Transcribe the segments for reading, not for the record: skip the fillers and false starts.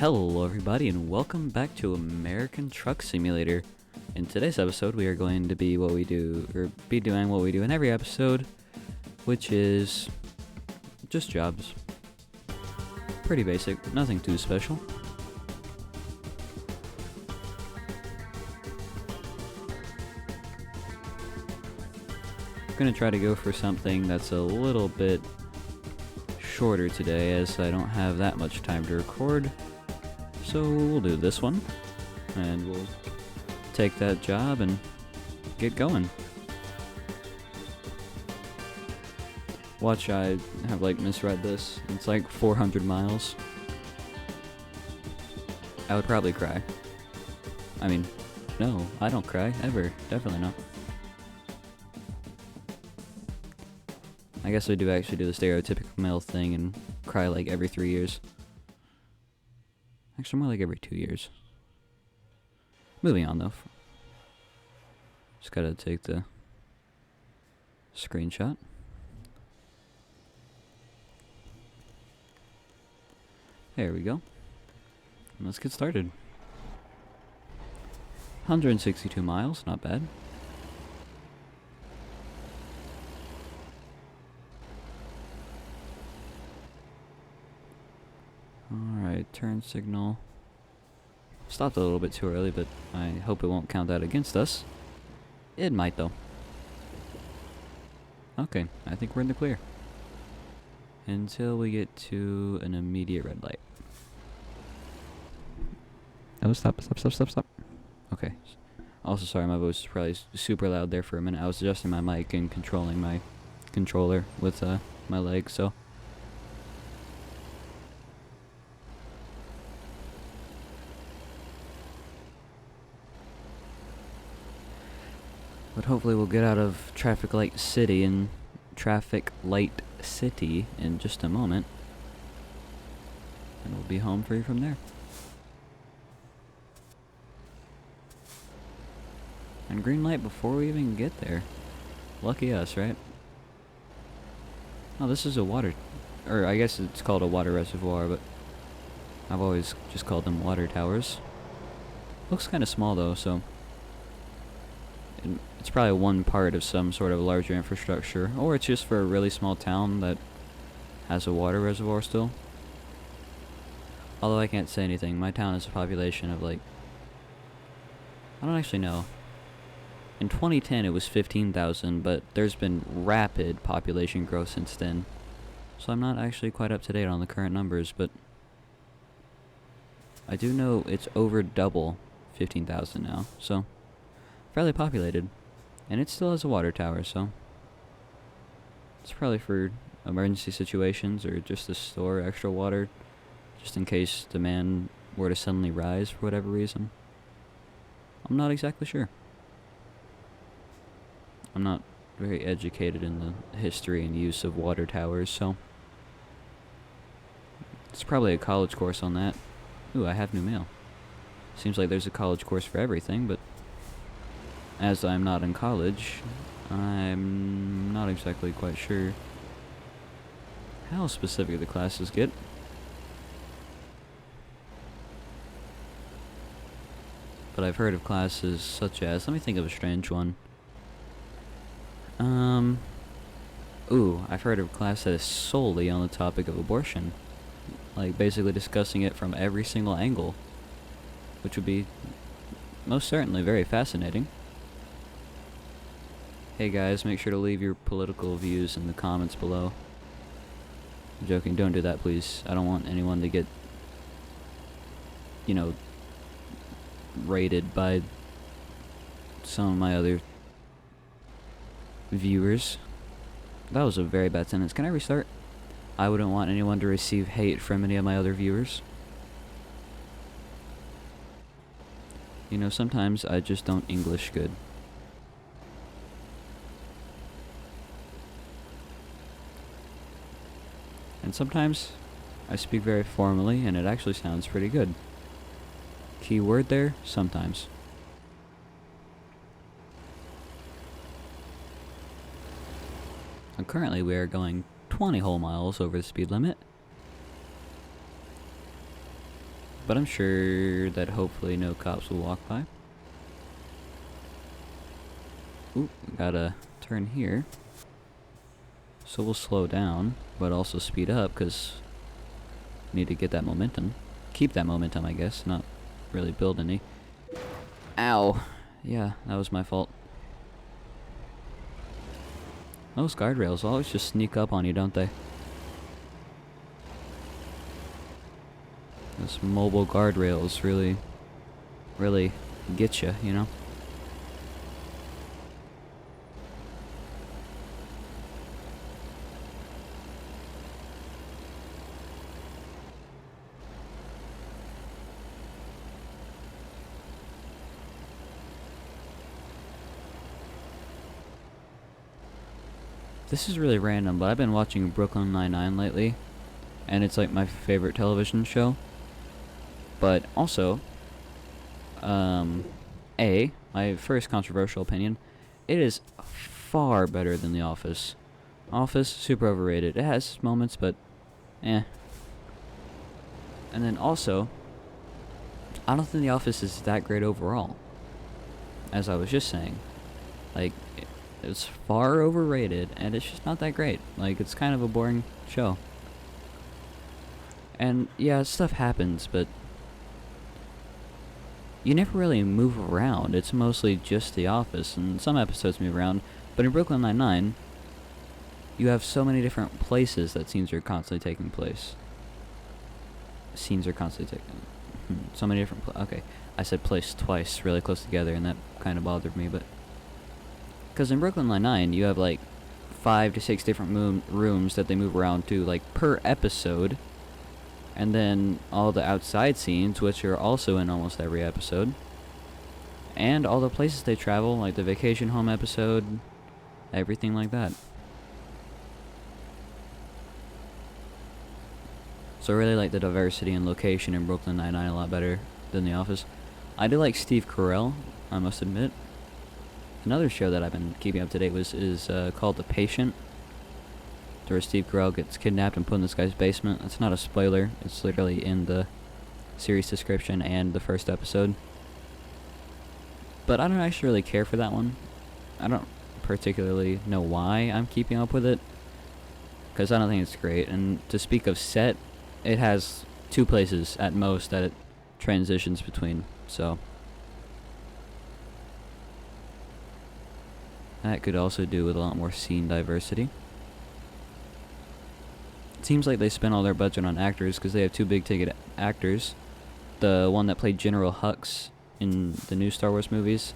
Hello everybody and welcome back to American Truck Simulator. In today's episode we are going to be doing what we do in every episode, which is just jobs. Pretty basic, nothing too special. I'm gonna try to go for something that's a little bit shorter today as I don't have that much time to record. So we'll do this one, and we'll take that job and get going. Watch, I have misread this. It's 400 miles. I would probably cry. I mean, no, I don't cry, ever. Definitely not. I guess I do actually do the stereotypical male thing and cry every 3 years. Actually, more every 2 years. Moving on, though. Just gotta take the screenshot. There we go. And let's get started. 162 miles, not bad. Alright, turn signal. Stopped a little bit too early, but I hope it won't count that against us. It might, though. Okay, I think we're in the clear. Until we get to an immediate red light. Oh, stop. Okay. Also, sorry, my voice is probably super loud there for a minute. I was adjusting my mic and controlling my controller with my leg, so... But hopefully we'll get out of Traffic Light City in just a moment. And we'll be home free from there. And green light before we even get there. Lucky us, right? Oh, this is a water... Or I guess it's called a water reservoir, but... I've always just called them water towers. Looks kind of small though, so... It's probably one part of some sort of larger infrastructure, or it's just for a really small town that has a water reservoir still. Although I can't say anything, my town has a population of I don't actually know. In 2010 it was 15,000, but there's been rapid population growth since then. So I'm not actually quite up to date on the current numbers, but I do know it's over double 15,000 now, so... fairly populated, and it still has a water tower, so it's probably for emergency situations or just to store extra water, just in case demand were to suddenly rise for whatever reason. I'm not exactly sure. I'm not very educated in the history and use of water towers, so it's probably a college course on that. Ooh, I have new mail. Seems like there's a college course for everything, but as I'm not in college, I'm not exactly quite sure how specific the classes get. But I've heard of classes such as, let me think of a strange one. I've heard of a class that is solely on the topic of abortion. Basically discussing it from every single angle. Which would be most certainly very fascinating. Hey guys, make sure to leave your political views in the comments below. I'm joking, don't do that please. I don't want anyone to get, rated by some of my other viewers. That was a very bad sentence. Can I restart? I wouldn't want anyone to receive hate from any of my other viewers. Sometimes I just don't English good. And sometimes I speak very formally and it actually sounds pretty good. Key word there, sometimes. And currently we are going 20 whole miles over the speed limit. but I'm sure that hopefully no cops will walk by. Ooh, gotta turn here. So we'll slow down, but also speed up, because we need to get that momentum. Keep that momentum, I guess, not really build any. Ow! Yeah, that was my fault. Those guardrails always just sneak up on you, don't they? Those mobile guardrails really get you, you know? This is really random, but I've been watching Brooklyn Nine-Nine lately, and it's like my favorite television show. But also, my first controversial opinion, it is far better than The Office. Office, super overrated. It has moments, but eh. And then also, I don't think The Office is that great overall. As I was just saying. Like, it's far overrated, and it's just not that great. Like, it's kind of a boring show. And, yeah, stuff happens, but you never really move around. It's mostly just The Office, and some episodes move around. But in Brooklyn Nine-Nine, you have so many different places that scenes are constantly taking place. Scenes are constantly taking... so many different... okay, I said place twice, really close together, and that kind of bothered me, but... because in Brooklyn Nine-Nine, you have, like, 5 to 6 different rooms that they move around to, like, per episode. And then all the outside scenes, which are also in almost every episode. And all the places they travel, like the vacation home episode, everything like that. So I really like the diversity and location in Brooklyn Nine-Nine a lot better than The Office. I do like Steve Carell, I must admit. Another show that I've been keeping up to date is called The Patient, where Steve Carell gets kidnapped and put in this guy's basement. It's not a spoiler. It's literally in the series description and the first episode. But I don't actually really care for that one. I don't particularly know why I'm keeping up with it, because I don't think it's great. And to speak of set, it has 2 places at most that it transitions between, so... that could also do with a lot more scene diversity. It seems like they spent all their budget on actors because they have 2 big-ticket actors. The one that played General Hux in the new Star Wars movies,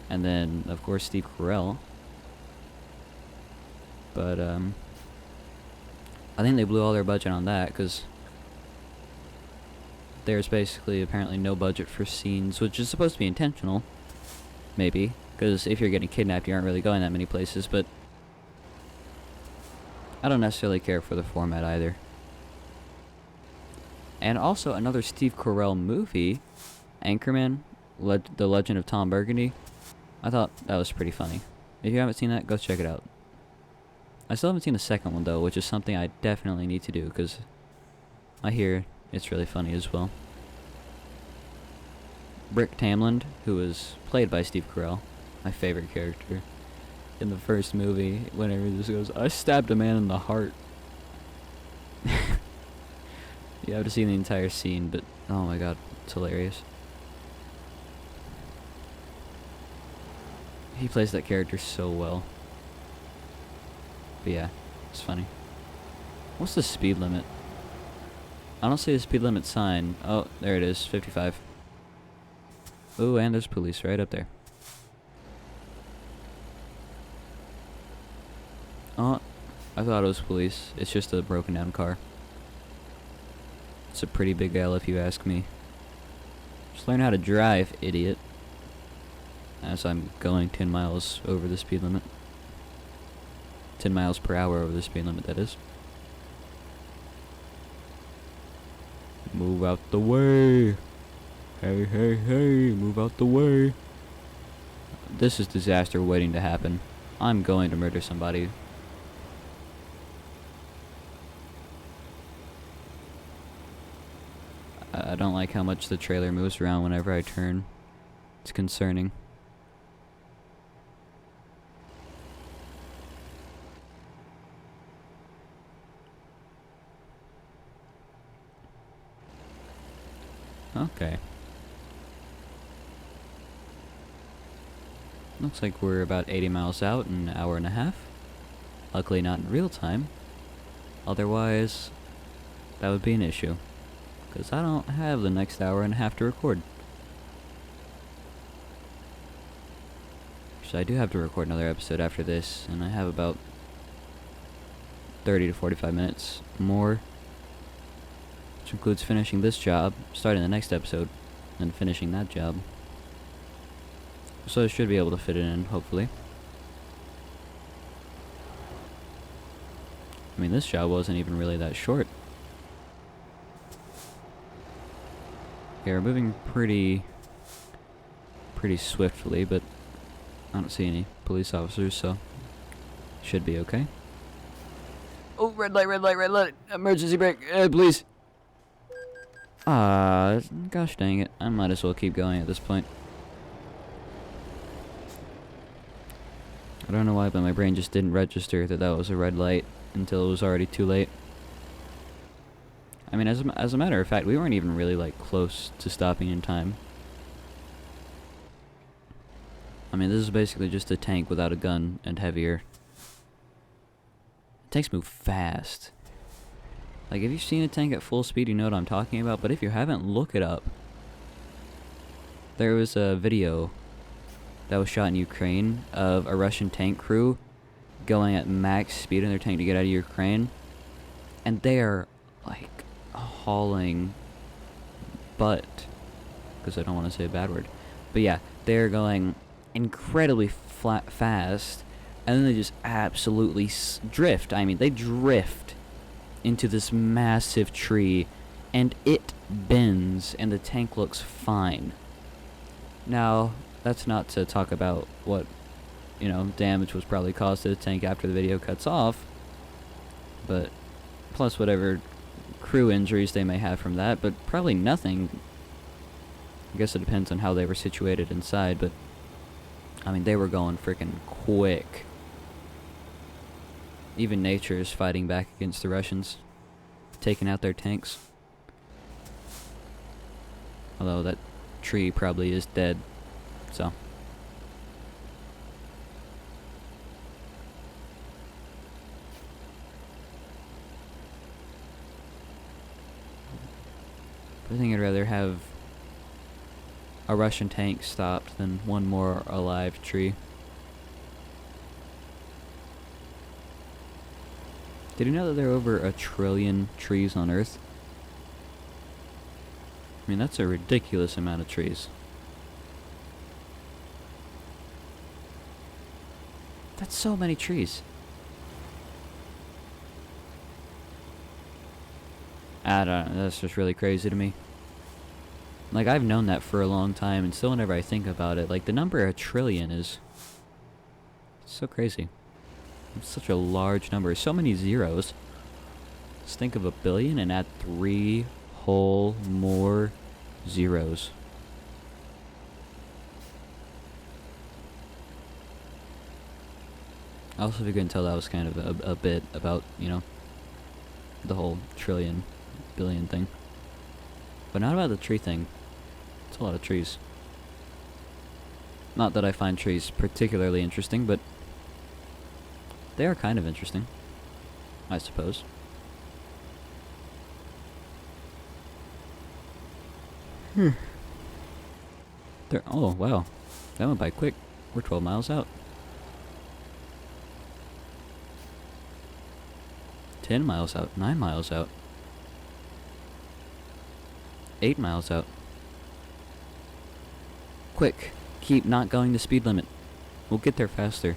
and then, of course, Steve Carell. But, I think they blew all their budget on that because there's basically apparently no budget for scenes, which is supposed to be intentional, maybe. Because if you're getting kidnapped, you aren't really going that many places, but I don't necessarily care for the format either. And also another Steve Carell movie, Anchorman, The Legend of Tom Burgundy. I thought that was pretty funny. If you haven't seen that, go check it out. I still haven't seen the second one, though, which is something I definitely need to do, because I hear it's really funny as well. Brick Tamland, who was played by Steve Carell, my favorite character in the first movie, whenever he just goes, "I stabbed a man in the heart." You have to see the entire scene, but oh my god, it's hilarious. He plays that character so well. But yeah, it's funny. What's the speed limit? I don't see the speed limit sign. Oh, there it is, 55. Ooh, and there's police right up there. Oh, I thought it was police. It's just a broken down car. It's a pretty big L if you ask me. Just learn how to drive, idiot. As I'm going 10 miles over the speed limit. 10 miles per hour over the speed limit, that is. Move out the way. Hey, hey, hey, move out the way. This is disaster waiting to happen. I'm going to murder somebody. I don't like how much the trailer moves around whenever I turn. It's concerning. Okay. Looks like we're about 80 miles out in an hour and a half. Luckily not in real time. Otherwise, that would be an issue. Because I don't have the next hour and a half to record. So I do have to record another episode after this, and I have about 30 to 45 minutes more. Which includes finishing this job, starting the next episode, and finishing that job. So I should be able to fit it in, hopefully. I mean, this job wasn't even really that short. Yeah, we're moving pretty swiftly, but I don't see any police officers, so should be okay. Oh, red light, red light, red light. Emergency brake, please. Gosh dang it. I might as well keep going at this point. I don't know why, but my brain just didn't register that that was a red light until it was already too late. I mean, as a matter of fact, we weren't even really, like, close to stopping in time. I mean, this is basically just a tank without a gun and heavier. Tanks move fast. Like, if you've seen a tank at full speed, you know what I'm talking about, but if you haven't, look it up. There was a video that was shot in Ukraine of a Russian tank crew going at max speed in their tank to get out of Ukraine, and they are, like, hauling butt, because I don't want to say a bad word, but yeah, they're going incredibly fast, and then they just absolutely drift. I mean, they drift into this massive tree, and it bends, and the tank looks fine. Now, that's not to talk about what, you know, damage was probably caused to the tank after the video cuts off, but plus whatever crew injuries they may have from that, but probably nothing. I guess it depends on how they were situated inside, but I mean, they were going freaking quick. Even nature is fighting back against the Russians, taking out their tanks. Although that tree probably is dead, so. I think I'd rather have a Russian tank stopped than one more alive tree. Did you know that there are over 1 trillion trees on Earth? I mean, that's a ridiculous amount of trees. That's so many trees. I don't know, that's just really crazy to me. Like, I've known that for a long time, and still whenever I think about it, like, the number 1 trillion is so crazy. It's such a large number. So many zeros. Just think of 1 billion and add 3 whole more zeros. Also, if you couldn't tell, that was kind of a bit about, you know, the whole trillion, billion thing. But not about the tree thing. It's a lot of trees. Not that I find trees particularly interesting, but they are kind of interesting, I suppose. Oh, wow. That went by quick. We're 12 miles out. 10 miles out. 9 miles out. 8 miles out. Quick. Keep not going the speed limit. We'll get there faster.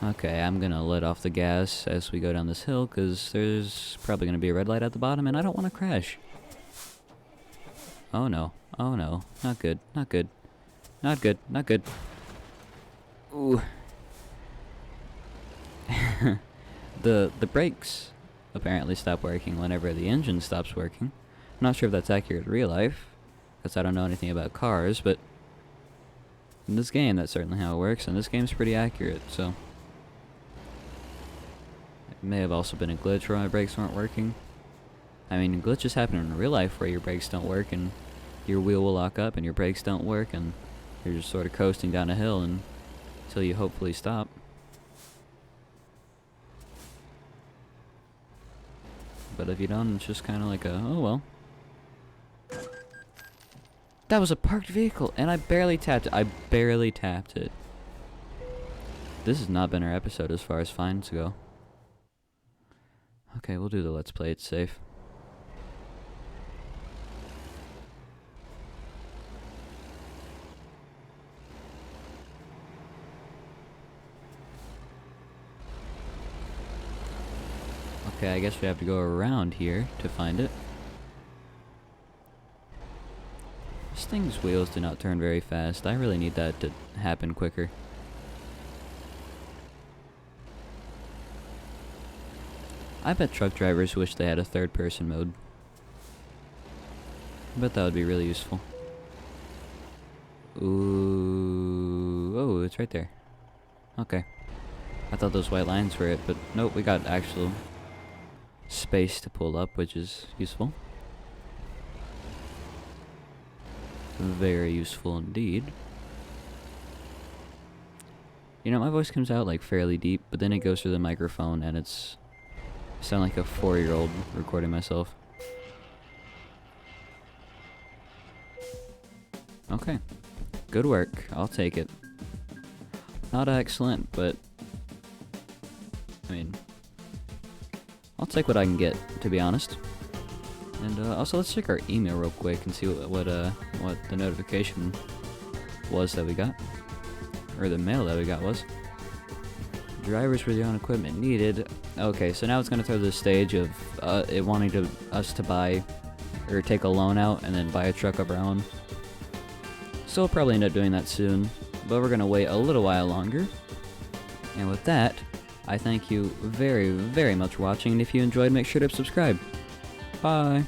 Okay, I'm gonna let off the gas as we go down this hill, because there's probably gonna be a red light at the bottom, and I don't want to crash. Oh no. Oh no. Not good. Not good. Not good. Not good. Ooh. The brakes apparently stop working whenever the engine stops working. I'm not sure if that's accurate in real life, because I don't know anything about cars, but in this game that's certainly how it works, and this game's pretty accurate, so... It may have also been a glitch where my brakes weren't working. I mean, glitches happen in real life where your brakes don't work and your wheel will lock up and your brakes don't work and you're just sort of coasting down a hill until you hopefully stop. But if you don't, it's just kind of like a, oh well. That was a parked vehicle and I barely tapped it. I barely tapped it. This has not been our episode as far as fines go. Okay, we'll do the let's play it safe. Okay, I guess we have to go around here to find it. This thing's wheels do not turn very fast. I really need that to happen quicker. I bet truck drivers wish they had a third-person mode. I bet that would be really useful. Ooh, oh, it's right there. Okay. I thought those white lines were it, but nope, we got actual space to pull up, which is useful. Very useful indeed. You know, my voice comes out like fairly deep, but then it goes through the microphone and it's... I sound like a 4-year-old recording myself. Okay. Good work. I'll take it. Not excellent, but... I mean... I'll take what I can get, to be honest. And also, let's check our email real quick and see what the notification was that we got. Or the mail that we got was. Drivers for their own equipment needed. Okay, so now it's going to throw the stage of it wanting us to buy or take a loan out and then buy a truck of our own. So we'll probably end up doing that soon, but we're going to wait a little while longer. And with that, I thank you very, very much for watching, and if you enjoyed, make sure to subscribe. Bye!